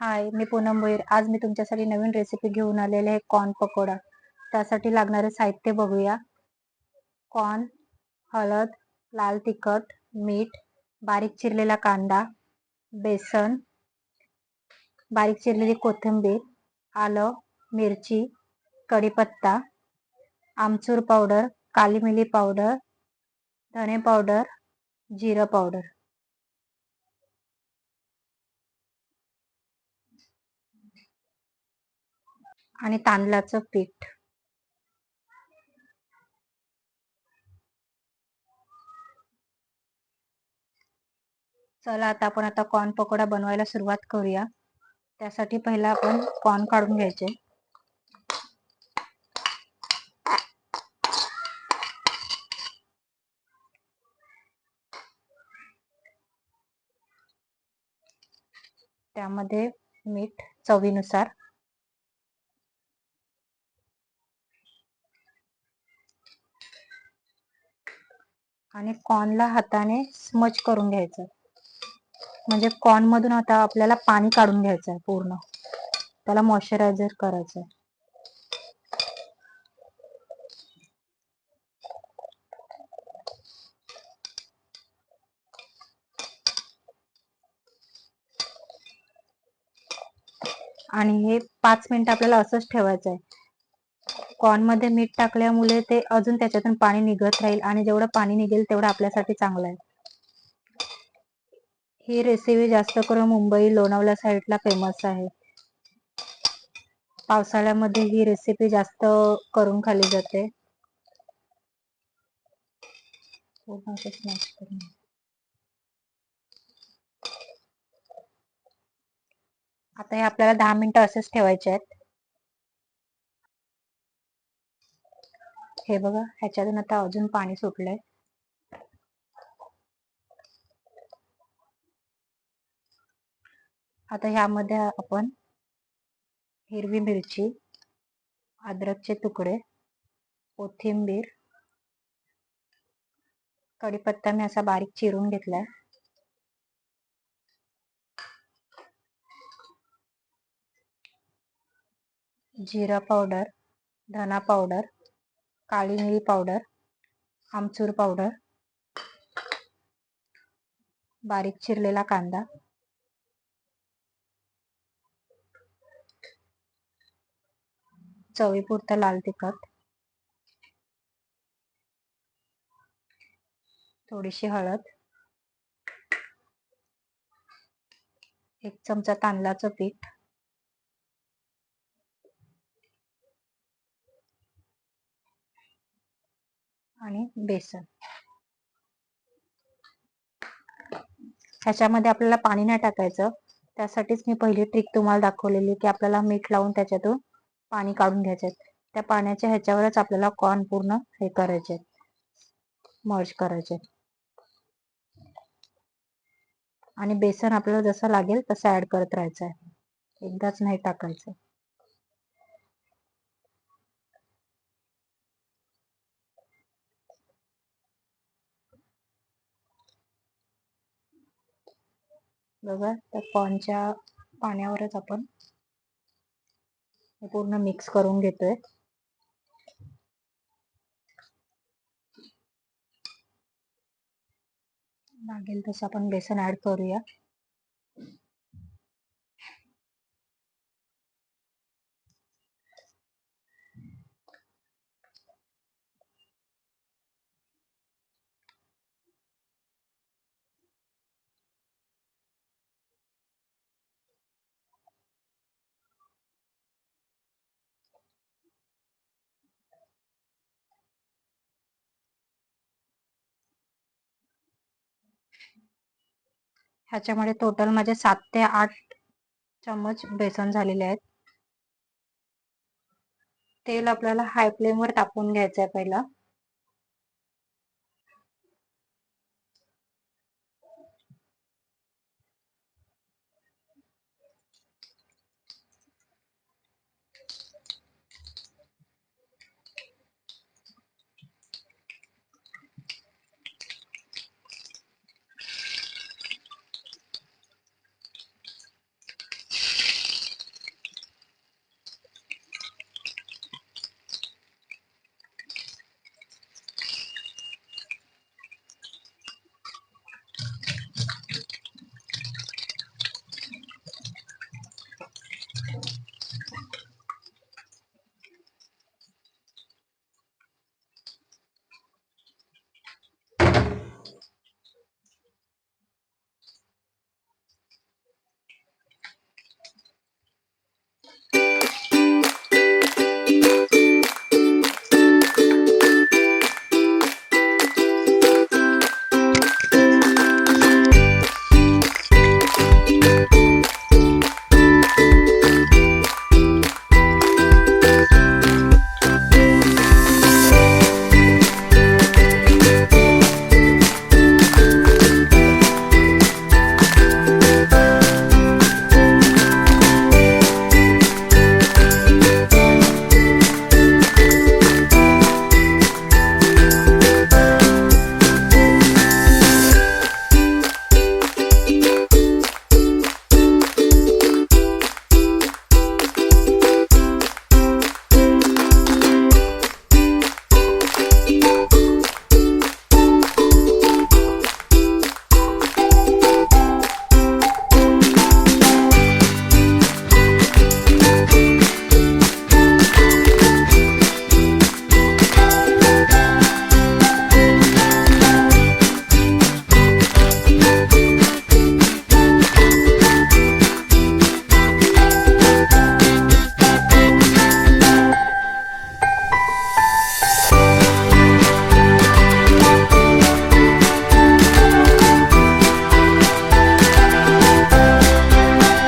हाय, मी पूनम भोईर. आज मी तुमच्यासाठी नवीन रेसिपी घेऊन आलेले आहे, कॉर्न पकोडा. त्यासाठी लागणारे साहित्य बघूया. कॉर्न, हळद, लाल तिखट, मीठ, बारीक चिरलेला कांदा, बेसन, बारीक चिरलेली कोथिंबीर, आलं, मिरची, कढीपत्ता, आमचूर पावडर, काली मिरी पावडर, धने पावडर, जिरं पावडर आणि तांदळाचं पीठ. चला आपण कॉर्न पकोडा बनवायला सुरुवात करूया. त्यासाठी पहिला आपण कॉर्न काढून घ्यायचे. त्यामध्ये मीठ चवीनुसार, आणि कॉर्नला हाताने स्मच करून घ्यायचं. म्हणजे कॉर्न मधून आता आपल्याला पाणी काढून घ्यायचं आहे, पूर्ण त्याला मॉइश्चरायझर करायचं आहे. आणि हे 5 मिनिट आपल्याला असंच ठेवायचं आहे. कॉर्न मध्ये मीठ टाकल्यामुळे ते अजून त्याच्यातून पाणी निघत राहील, आणि जेवढं पाणी निघेल तेवढं आपल्यासाठी चांगलं आहे. ही रेसिपी जास्त करून मुंबई, लोणावळा साईडला फेमस आहे. पावसाळ्यामध्ये ही रेसिपी जास्त करून खाल्ली जाते. आता हे आपल्याला 10 मिनिटं असेच ठेवायचे आहेत. हे बघा, ह्याच्यातून आता अजून पाणी सुटलंय. आता ह्यामध्ये आपण हिरवी मिरची, अद्रकचे तुकडे, कोथिंबीर, कढीपत्ता मी असा बारीक चिरून घेतलाय, जिरा पावडर, धना पावडर, काळी मिरी पावडर, आमचूर पावडर, बारीक चिरलेला कांदा, चवीपुरतं लाल तिखट, थोडीशी हळद, 1 चमचा तांदळाचं पीठ, आणि बेसन. ह्याच्यामध्ये आपल्याला पाणी नाही टाकायचं. त्यासाठीच मी पहिली ट्रिक तुम्हाला दाखवलेली, की आपल्याला मीठ लावून त्याच्यातून पाणी काढून घ्यायचे. त्या पाण्याच्या ह्याच्यावरच आपल्याला कॉर्न पूर्ण हे करायचे, मर्ज करायचे. आणि बेसन आपल्याला जसं लागेल तसं ऍड करत राहायचं आहे, एकदाच नाही टाकायचं. बघा, त्या कॉर्नच्या पाण्यावरच आपण पूर्ण मिक्स करून घेतोय. लागेल तसं आपण बेसन ऍड करूया. ह्याच्यामध्ये टोटल माझे 7 ते 8 चम्मच बेसन झालेले आहेत. तेल आपल्याला हाय फ्लेमवर तापवून घ्यायचं आहे पहिला.